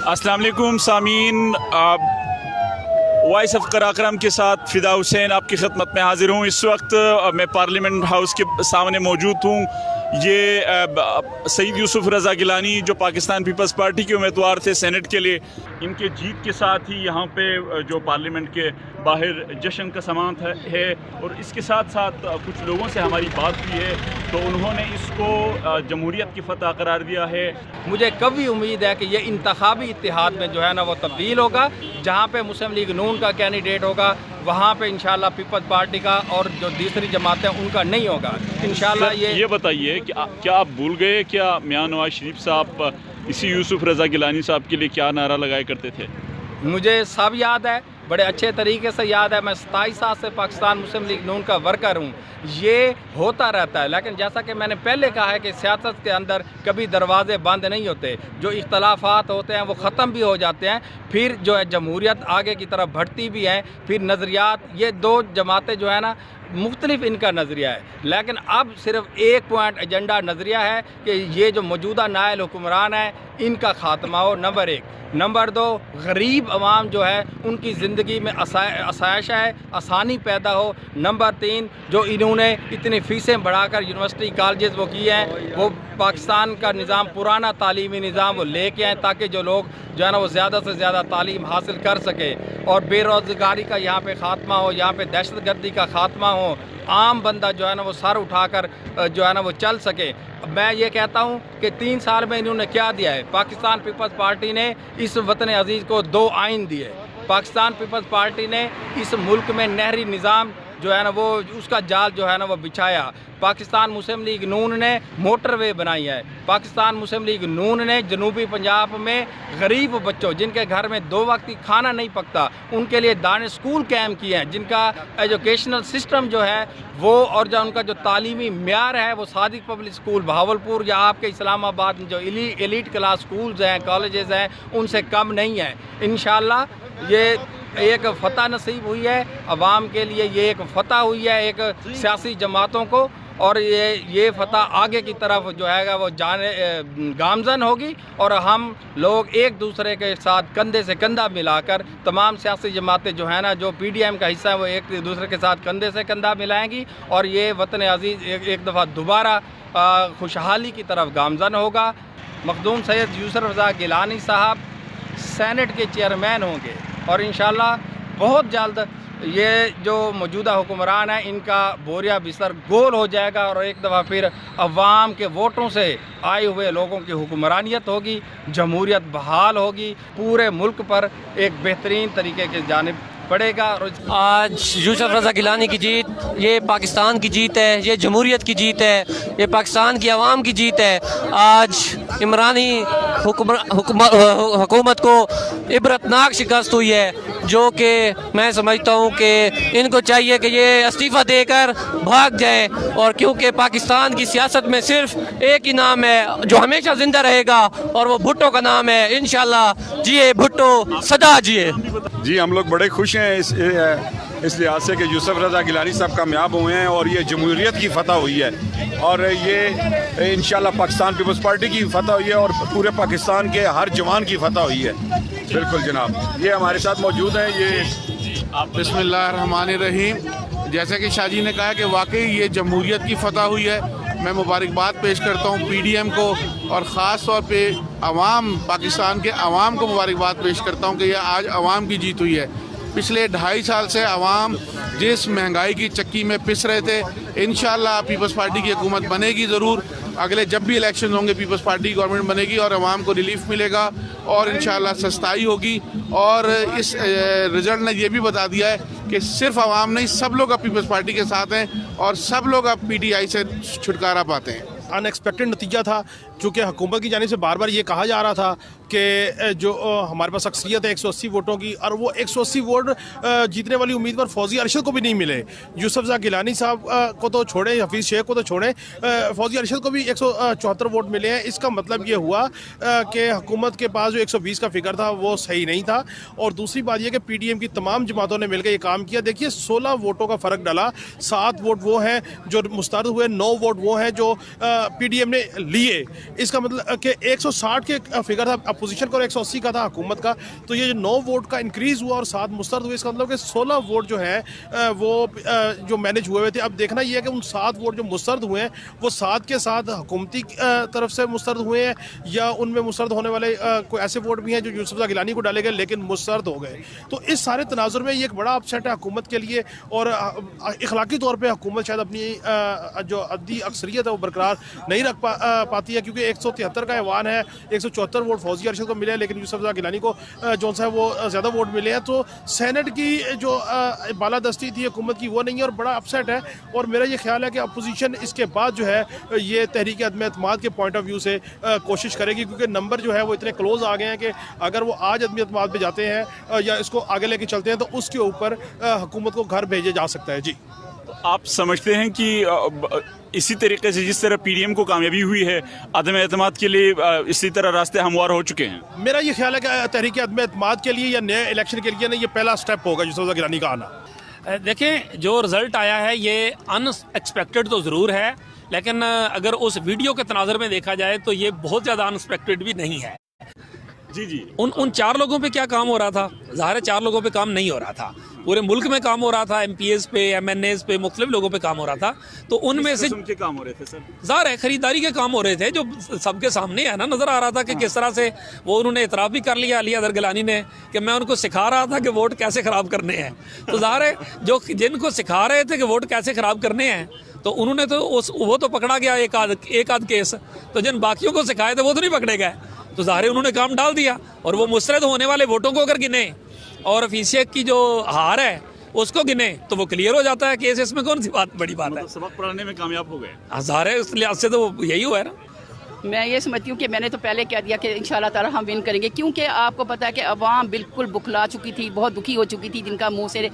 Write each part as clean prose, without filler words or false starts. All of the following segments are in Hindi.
अस्सलाम वालेकुम सामीन, वॉइस ऑफ कराक्रम के साथ फ़िदा हुसैन आपकी खिदमत में हाज़िर हूँ। इस वक्त मैं पार्लियामेंट हाउस के सामने मौजूद हूँ। ये सईद यूसुफ रज़ा गिलानी जो पाकिस्तान पीपल्स पार्टी के उम्मीदवार थे सेनेट के लिए, इनके जीत के साथ ही यहाँ पे जो पार्लियामेंट के बाहर जश्न का समात है और इसके साथ साथ कुछ लोगों से हमारी बात हुई है तो उन्होंने इसको जमहूरियत की फ़तह करार दिया है। मुझे कभी उम्मीद है कि ये इंतखाबी इत्तेहाद में जो है ना वो तब्दील होगा। जहाँ पे मुस्लिम लीग नून का कैंडिडेट होगा वहाँ पे इंशाल्लाह पीपल्स पार्टी का और जो दूसरी जमातें उनका नहीं होगा इंशाल्लाह। ये बताइए कि क्या आप भूल गए क्या मियां नवाज शरीफ साहब इसी यूसुफ रज़ा गिलानी साहब के लिए क्या नारा लगाया करते थे? मुझे सब याद है, बड़े अच्छे तरीके से याद है। मैं 27 साल से पाकिस्तान मुस्लिम लीग नून का वर्कर हूँ। ये होता रहता है, लेकिन जैसा कि मैंने पहले कहा है कि सियासत के अंदर कभी दरवाजे बंद नहीं होते। जो इख्तलाफात होते हैं वो ख़त्म भी हो जाते हैं, फिर जो है जमहूरियत आगे की तरफ बढ़ती भी है। फिर नज़रियात, ये दो जमातें जो है ना मुख्तलिफ इनका नज़रिया है, लेकिन अब सिर्फ एक पॉइंट एजेंडा नज़रिया है कि ये जो मौजूदा नायल हुक्मरान है इनका ख़ात्मा हो, नंबर 1। नंबर 2, गरीब अवाम जो है उनकी ज़िंदगी में आसाइश है, आसानी पैदा हो। नंबर 3, जो इन्होंने इतनी फ़ीसें बढ़ाकर यूनिवर्सिटी कॉलेजेस वो किए हैं, वो पाकिस्तान का निज़ाम, पुराना तालीमी निज़ाम वो लेके आएँ ताकि जो लोग जो है ना वो ज़्यादा से ज़्यादा तालीम हासिल कर सके और बेरोज़गारी का यहाँ पे ख़ात्मा हो, यहाँ पे दहशतगर्दी का ख़ात्मा हो, आम बंदा जो है ना वो सर उठाकर जो है ना वो चल सके। मैं ये कहता हूँ कि 3 साल में इन्होंने क्या दिया है। पाकिस्तान पीपल्स पार्टी ने इस वतन अजीज़ को 2 आइन दिए। पाकिस्तान पीपल्स पार्टी ने इस मुल्क में नहरी निज़ाम जो है ना वो उसका जाल जो है ना वो बिछाया। पाकिस्तान मुस्लिम लीग नून ने मोटरवे बनाई है। पाकिस्तान मुस्लिम लीग नून ने जनूबी पंजाब में गरीब बच्चों जिनके घर में 2 वक्त की खाना नहीं पकता उनके लिए दाने स्कूल कायम किए हैं, जिनका एजुकेशनल सिस्टम जो है वो और जो उनका जो तालीमी म्यार है वो सादिक पब्लिक स्कूल भावलपुर या आपके इस्लामाबाद में जो एलीट क्लास स्कूल्स हैं, कॉलेजेस हैं, उनसे कम नहीं है। इंशाल्लाह ये एक फ़तह नसीब हुई है अवाम के लिए, ये एक फ़तह हुई है एक सियासी जमातों को, और ये फ़तह आगे की तरफ जो है वो जाने गामज़न होगी और हम लोग एक दूसरे के साथ कंधे से कंधा मिलाकर तमाम सियासी जमातें जो है ना जो PDM का हिस्सा है वो एक दूसरे के साथ कंधे से कंधा मिलाएंगी और ये वतन अजीज़ एक दफ़ा दोबारा खुशहाली की तरफ गामज़न होगा। मखदूम सैयद यूसुफ रज़ा गिलानी साहब सेनेट के चेयरमैन होंगे और इंशाल्लाह बहुत जल्द ये जो मौजूदा हुक्मरान है इनका बोरिया बिस्तर गोल हो जाएगा और एक दफ़ा फिर अवाम के वोटों से आए हुए लोगों की हुक्मरानियत होगी, जमहूरियत बहाल होगी, पूरे मुल्क पर एक बेहतरीन तरीके के जानिब पड़ेगा। आज यूसुफ रज़ा गिलानी की जीत ये पाकिस्तान की जीत है, ये जमहूरियत की जीत है, ये पाकिस्तान की आवाम की जीत है। आज इमरानी हुकूमत को इबरतनाक शिकस्त हुई है जो कि मैं समझता हूँ कि इनको चाहिए कि ये इस्तीफ़ा देकर भाग जाए, और क्योंकि पाकिस्तान की सियासत में सिर्फ एक ही नाम है जो हमेशा ज़िंदा रहेगा और वो भुट्टो का नाम है। इंशाल्लाह जिए भुट्टो, सदा जिए। जी, हम लोग बड़े खुश हैं इस लिहाज से कि यूसुफ रज़ा गिलानी साहब कामयाब हुए हैं और ये जमहूरियत की फ़तह हुई है और ये इंशाल्लाह पाकिस्तान पीपल्स पार्टी की फ़तह हुई है और पूरे पाकिस्तान के हर जवान की फ़तह हुई है। बिल्कुल जनाब, ये हमारे साथ मौजूद हैं। ये बिस्मिल्लाहिर्रहमानिर्रहीम। जैसे कि शाहजी ने कहा कि वाकई ये जमहूरियत की फ़तह हुई है। मैं मुबारकबाद पेश करता हूँ PDM को और ख़ास तौर पे अवाम, पाकिस्तान के अवाम को मुबारकबाद पेश करता हूँ कि यह आज अवाम की जीत हुई है। पिछले 2.5 साल से अवाम जिस महंगाई की चक्की में पिस रहे थे, इंशाल्लाह पीपल्स पार्टी की हुकूमत बनेगी ज़रूर। अगले जब भी इलेक्शन होंगे पीपल्स पार्टी की गवर्नमेंट बनेगी और अवाम को रिलीफ मिलेगा और इंशाल्लाह सस्ताई होगी। और इस रिज़ल्ट ने यह भी बता दिया है कि सिर्फ अवाम नहीं, सब लोग अब पीपल्स पार्टी के साथ हैं और सब लोग अब PTI से छुटकारा पाते हैं। अनएक्सपेक्टेड नतीजा था, चूँकि हुकूमत की जानिब से बार बार ये कहा जा रहा था कि जो हमारे पास अक्सरियत है 180 वोटों की, और वो 180 वोट जीतने वाली उम्मीदवार फौजी अरशद को भी नहीं मिले। यूसुफ रज़ा गिलानी साहब को तो छोड़ें, हफीज़ शेख को तो छोड़ें, फौजी अरशद को भी 174 वोट मिले हैं। इसका मतलब ये हुआ कि हुकूमत के पास जो 120 का फिगर था वो सही नहीं था। और दूसरी बात यह कि PDM की तमाम जमातों ने मिलकर ये काम किया। देखिए 16 वोटों का फ़र्क डाला, 7 वोट वो हैं जो मुस्तरद हुए, 9 वोट वो हैं जो PDM ने लिए। इसका मतलब कि 160 के फिगर था अपोजिशन का और 180 का था हुकूमत का। तो ये जो 9 वोट का इंक्रीज़ हुआ और 7 मुस्तरद हुए, इसका मतलब कि 16 वोट जो है वो जो मैनेज हुए थे। अब देखना ये है कि उन 7 वोट जो मुस्तरद हुए हैं वो 7 के साथ हुकूमती तरफ से मुस्तरद हुए हैं या उनमें मुस्तरद होने वाले कोई ऐसे वोट भी हैं जो यूसुफ रज़ा गिलानी को डाले गए लेकिन मुस्तरद हो गए। तो इस सारे तनाजुर में ये एक बड़ा अपसेट है हुकूमत के लिए और इखलाकी तौर पर हुकूमत शायद अपनी जो अद्दी अक्सरियत है वो बरकरार नहीं रख पाती है, क्योंकि 173 का ऐवान है, 174 वोट फौजी अरशद को मिले हैं लेकिन यूसुफ रज़ा गिलानी को जो है वो ज़्यादा वोट मिले हैं। तो सेनेट की जो बालादस्ती थी हुकूमत की वो नहीं है और बड़ा अपसेट है। और मेरा ये ख्याल है कि अपोजिशन इसके बाद जो है ये तहरीक अदम एतमाद के पॉइंट ऑफ व्यू से कोशिश करेगी, क्योंकि नंबर जो है वो इतने क्लोज आ गए हैं कि अगर वो आज अदम एतमाद पे जाते हैं या इसको आगे लेके चलते हैं तो उसके ऊपर हुकूमत को घर भेजे जा सकता है। जी, तो आप समझते हैं कि इसी तरीके से जिस तरह पीडीएम को कामयाबी हुई है अदम एतमाद के लिए इसी तरह रास्ते हमवार हो चुके हैं? मेरा ये ख्याल है कि तहरीक अदम एतमाद के लिए या नए इलेक्शन के लिए ना ये पहला स्टेप होगा यूसुफ रज़ा गिलानी का आना। देखें, जो रिज़ल्ट आया है ये अनएक्सपेक्टेड तो ज़रूर है, लेकिन अगर उस वीडियो के तनाज़र में देखा जाए तो ये बहुत ज़्यादा अनएक्सपेक्टेड भी नहीं है। जी उन 4 लोगों पे क्या काम हो रहा था? ज़ाहिर है 4 लोगों पे काम नहीं हो रहा था, पूरे मुल्क में काम हो रहा था, MPs पे, MNAs पे, मुख्तलिफ लोगों पे काम हो रहा था। तो उनमें से के काम हो रहे थे सर? ज़ाहिर है खरीदारी के काम हो रहे थे जो सबके सामने है ना, नज़र आ रहा था कि किस तरह से वो उन्होंने इतराफ़ भी कर लिया अली अदर गिलानी ने कि मैं उनको सिखा रहा था कि वोट कैसे ख़राब करने हैं। तो ज़ाहिर है जो जिनको सिखा रहे थे कि वोट कैसे ख़राब करने हैं तो उन्होंने तो वो तो पकड़ा गया एक आध केस, तो जिन बाकियों को सिखाए थे वो तो नहीं पकड़े गए। तो ज़ाहिर उन्होंने काम डाल दिया और वो मुस्तरद होने वाले वोटों को अगर गिने और फीसियत की जो हार है उसको गिने तो वो क्लियर हो जाता है केस। इसमें कौन सी बड़ी बात है? सबक पढ़ाने में कामयाब हो गए। ज़ाहिर है उस लिहाज से तो यही हुआ है ना। मैं ये समझती हूँ कि मैंने तो पहले कह दिया कि इंशाल्लाह ताला हम विन करेंगे, क्योंकि आपको पता है कि अवाम बिल्कुल बुखला चुकी थी, बहुत दुखी हो चुकी थी, जिनका मुंह से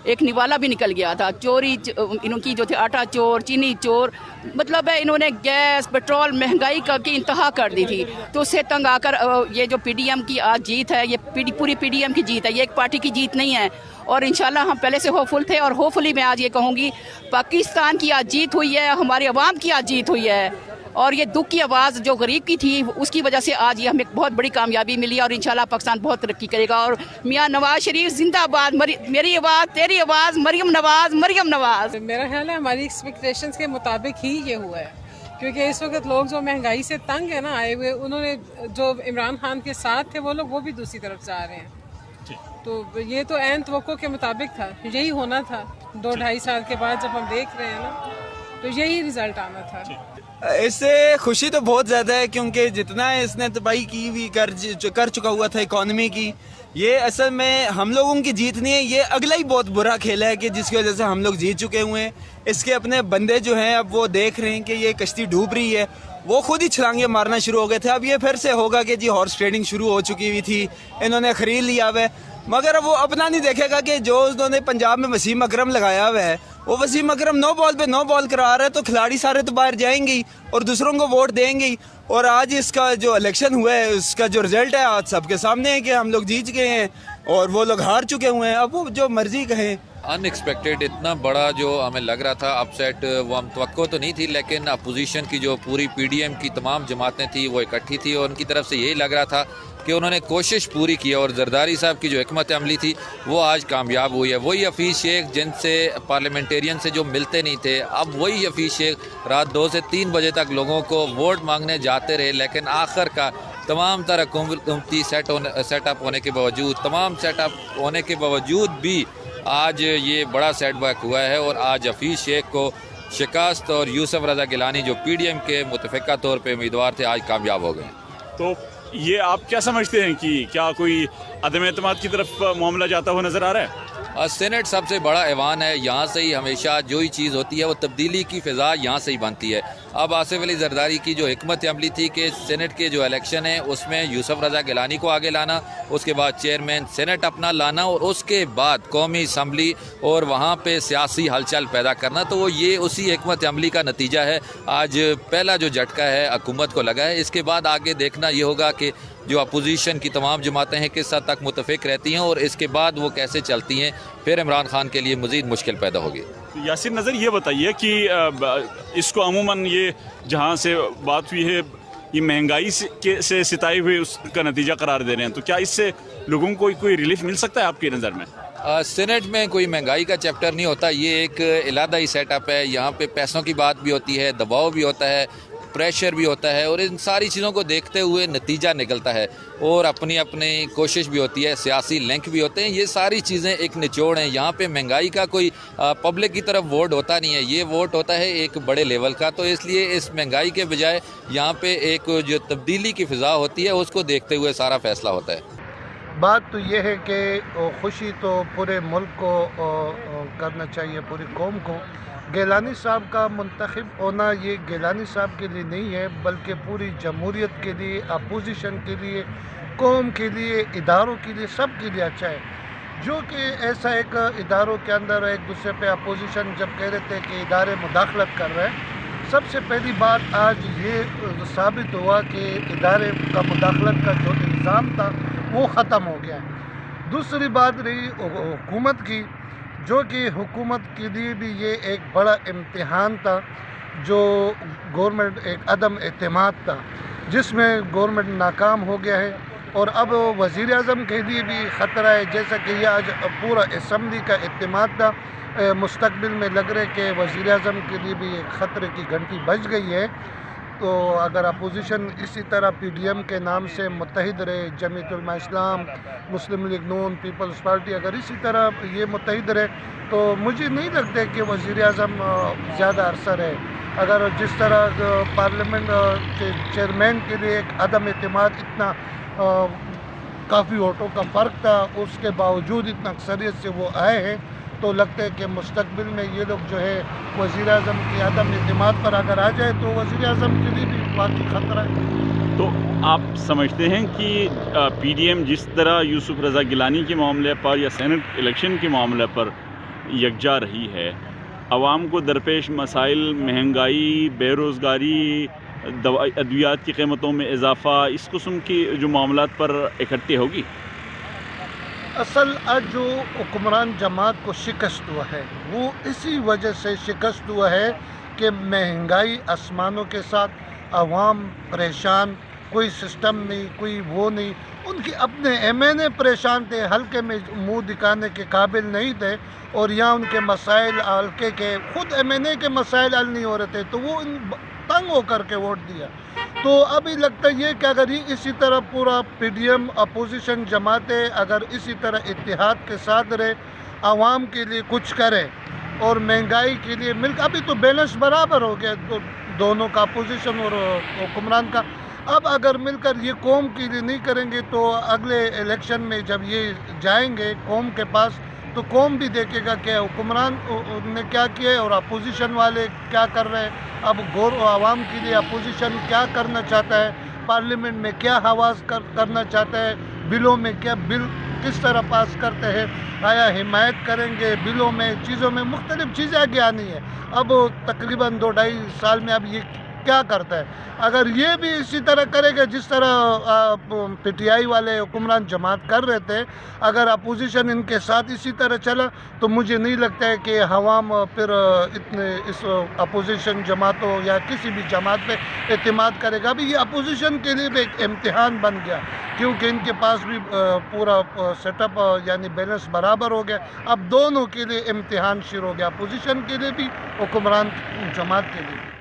एक निवाला भी निकल गया था। चोरी इनकी जो थे आटा चोर, चीनी चोर, मतलब है इन्होंने गैस पेट्रोल महंगाई की इंतहा कर दी थी। तो उससे तंग आकर ये जो पीडीएम की आज जीत है ये पूरी पीडीएम की जीत है, ये एक पार्टी की जीत नहीं है। और इंशाल्लाह हम पहले से होपफुल थे और होपफुली मैं आज ये कहूँगी पाकिस्तान की आज जीत हुई है, हमारी आवाम की आज जीत हुई है। और ये दुख की आवाज़ जो गरीब की थी उसकी वजह से आज ये हमें बहुत बड़ी कामयाबी मिली और इंशाल्लाह पाकिस्तान बहुत तरक्की करेगा। और मियाँ नवाज शरीफ जिंदाबाद, मेरी आवाज़ तेरी आवाज़, मरियम नवाज। मेरा ख्याल है हमारी एक्सपेक्टेशंस के मुताबिक ही ये हुआ है, क्योंकि इस वक्त लोग जो महंगाई से तंग है ना आए हुए, उन्होंने जो इमरान खान के साथ थे वो लोग वो भी दूसरी तरफ से आ रहे हैं। तो ये तो ऐन तवक्को के मुताबिक था, यही होना था। 2-2.5 साल के बाद जब हम देख रहे हैं ना तो यही रिजल्ट आना था। इससे खुशी तो बहुत ज़्यादा है, क्योंकि जितना इसने तबाही की भी कर चुका हुआ था इकॉनमी की, ये असल में हम लोगों की जीत नहीं है, ये अगला ही बहुत बुरा खेल है कि जिसकी वजह से हम लोग जीत चुके हुए हैं। इसके अपने बंदे जो हैं अब वो देख रहे हैं कि ये कश्ती डूब रही है, वो खुद ही छलांगे मारना शुरू हो गए थे। अब ये फिर से होगा कि जी हॉर्स ट्रेडिंग शुरू हो चुकी हुई थी, इन्होंने खरीद लिया हुआ है, मगर वो अपना नहीं देखेगा कि जो उन्होंने पंजाब में वसीम अकरम लगाया हुआ है, वो वसीम अकरम 9 बॉल पे 9 बॉल करा रहा है, तो खिलाड़ी सारे तो बाहर जाएंगे ही और दूसरों को वोट देंगे ही। और आज इसका जो इलेक्शन हुआ है उसका जो रिजल्ट है आज सबके सामने है कि हम लोग जीत गए हैं और वो लोग हार चुके हुए हैं। अब वो जो मर्जी कहें। अनएक्सपेक्टेड इतना बड़ा जो हमें लग रहा था अपसेट, वो हम तवक्को तो नहीं थी, लेकिन अपोजिशन की जो पूरी पीडीएम की तमाम जमातें थी वो इकट्ठी थी और उनकी तरफ से यही लग रहा था कि उन्होंने कोशिश पूरी की और जरदारी साहब की जो हिकमत अमली थी वो आज कामयाब हुई है। वही हफीज़ शेख जिनसे पार्लियामेंटेरियन से जो मिलते नहीं थे, अब वही हफीज़ शेख रात 2 से 3 बजे तक लोगों को वोट मांगने जाते रहे, लेकिन आखिर का तमाम तरह हुकूमती सेटअप होने के बावजूद, तमाम सेटअप होने के बावजूद भी आज ये बड़ा सेटबैक हुआ है और आज हफीज़ शेख को शिकस्त और यूसुफ रज़ा गिलानी जो पीडीएम के मुतफ़िका तौर पे उम्मीदवार थे आज कामयाब हो गए। तो ये आप क्या समझते हैं कि क्या कोई अदम एतमाद की तरफ मामला जाता हुआ नज़र आ रहा है? सेनेट सबसे बड़ा ऐवान है, यहाँ से ही हमेशा जो ही चीज़ होती है वो तब्दीली की फ़िज़ा यहाँ से ही बनती है। अब आसिफ अली जरदारी की जो हिकमत अमली थी कि सेनेट के जो इलेक्शन है उसमें यूसुफ रज़ा गिलानी को आगे लाना, उसके बाद चेयरमैन सेनेट अपना लाना और उसके बाद कौमी असम्बली और वहाँ पे सियासी हलचल पैदा करना, तो वो ये उसी हिकमत अमली का नतीजा है। आज पहला जो झटका है हुकूमत को लगा है, इसके बाद आगे देखना ये होगा कि जो अपोजिशन की तमाम जमातें हैं किस हद तक मुतफ़िक रहती हैं और इसके बाद वो कैसे चलती हैं, फिर इमरान खान के लिए मज़ीद मुश्किल पैदा होगी। यासिर नज़र ये बताइए कि इसको अमूमन ये जहाँ से बात हुई है ये महंगाई से सिताई हुए उसका नतीजा करार दे रहे हैं, तो क्या इससे लोगों को कोई रिलीफ मिल सकता है आपकी नज़र में? सेनेट में कोई महंगाई का चैप्टर नहीं होता, ये एक अलग ही सेटअप है। यहाँ पे पैसों की बात भी होती है, दबाव भी होता है, प्रेशर भी होता है, और इन सारी चीज़ों को देखते हुए नतीजा निकलता है, और अपनी अपनी कोशिश भी होती है, सियासी लिंक भी होते हैं। ये सारी चीज़ें एक निचोड़ हैं। यहाँ पे महंगाई का कोई पब्लिक की तरफ वोट होता नहीं है, ये वोट होता है एक बड़े लेवल का। तो इसलिए इस महंगाई के बजाय यहाँ पे एक जो तब्दीली की फ़िज़ा होती है उसको देखते हुए सारा फैसला होता है। बात तो ये है कि खुशी तो पूरे मुल्क को करना चाहिए, पूरी कौम को। गिलानी साहब का मुंतखब होना ये गिलानी साहब के लिए नहीं है, बल्कि पूरी जमहूरियत के लिए, अपोजिशन के लिए, कौम के लिए, इदारों के लिए, सब के लिए अच्छा है। जो कि ऐसा एक इदारों के अंदर एक दूसरे पे अपोजिशन जब कह रहे थे कि इदारे मुदाखलत कर रहे हैं, सबसे पहली बात आज ये साबित हुआ कि इदारे का मुदाखलत का जो इल्ज़ाम था वो ख़त्म हो गया है। दूसरी बात रही हुकूमत की, जो कि हुकूमत के लिए भी ये एक बड़ा इम्तिहान था, जो गवर्नमेंट एक अदम एतमाद था, जिसमें गवर्नमेंट नाकाम हो गया है। और अब वज़ीर आज़म के लिए भी ख़तरा है, जैसा कि यह आज पूरा असम्बली का एतमाद था, मुस्तकबिल में लग रहा है कि वज़ीर आज़म के लिए भी एक ख़तरे की घंटी बज गई है। तो अगर अपोजिशन इसी तरह PDM के नाम से मुत्तहिद रहे, जमीयत उलमा इस्लाम, मुस्लिम लीग नून, पीपल्स पार्टी अगर इसी तरह ये मुत्तहिद रहे, तो मुझे नहीं लगता कि वज़ीर आज़म ज़्यादा अरसा रहे। अगर जिस तरह पार्लियामेंट के चेयरमैन के लिए एक अदम एतमाद, इतना काफ़ी वोटों का फ़र्क था, उसके बावजूद इतना अक्सरियत से वो आए हैं, तो लगता है कि मुस्तकबिल में ये लोग जो है वज़ीर आज़म की अदम एतमाद पर अगर आ जाए तो वज़ीर आज़म के लिए भी वाकई ख़तरा है। तो आप समझते हैं कि PDM जिस तरह यूसुफ रज़ा गिलानी के मामले पर या सेनेट इलेक्शन के मामले पर यकजा रही है, आवाम को दरपेश मसाइल, महंगाई, बेरोज़गारी, अद्वियात की कीमतों में इजाफ़ा, इस किस्म की जो मामलात पर इकट्ठे होगी? असल आज जो हुक्मरान जमात को शिकस्त हुआ है वो इसी वजह से शिकस्त हुआ है कि महंगाई आसमानों के साथ, आवाम परेशान, कोई सिस्टम नहीं, कोई वो नहीं। उनके अपने MNA परेशान थे, हल्के में मुंह दिखाने के काबिल नहीं थे, और यहाँ उनके मसाइल हल्के के खुद MNA के मसाइल हल नहीं हो रहे थे, तो वो तंग होकर के वोट दिया। तो अभी लगता है कि अगर ये इसी तरह पूरा PDM अपोजिशन जमातें अगर इसी तरह इत्तेहाद के साथ रहे, आवाम के लिए कुछ करें और महंगाई के लिए मिल, अभी तो बैलेंस बराबर हो गया तो दोनों का, अपोजिशन और हुक्मरान का। अब अगर मिलकर ये कौम के लिए नहीं करेंगे तो अगले इलेक्शन में जब ये जाएंगे कौम के पास, तो कौम भी देखेगा कि हुक्मरान ने क्या किया है और अपोजिशन वाले क्या कर रहे हैं। अब आवाम के लिए अपोजिशन क्या करना चाहता है, पार्लियामेंट में क्या हवास करना चाहता है, बिलों में क्या बिल किस तरह पास करते हैं, आया हिमायत करेंगे बिलों में, चीज़ों में मुख्तलिफ चीज़ें आगे आनी है। अब तकरीबन 2-2.5 साल में अब ये क्या करता है, अगर ये भी इसी तरह करेगा जिस तरह PTI वाले हुक्मरान जमात कर रहे थे, अगर अपोजिशन इनके साथ इसी तरह चला, तो मुझे नहीं लगता है कि हवाम फिर इतने इस अपोजिशन जमातों या किसी भी जमात पे एतमाद करेगा। अभी ये अपोजिशन के लिए भी एक इम्तिहान बन गया, क्योंकि इनके पास भी पूरा सेटअप यानी बैलेंस बराबर हो गया। अब दोनों के लिए इम्तिहान शुरू हो गया, अपोजिशन के लिए भी, हुक्मरान जमात के लिए।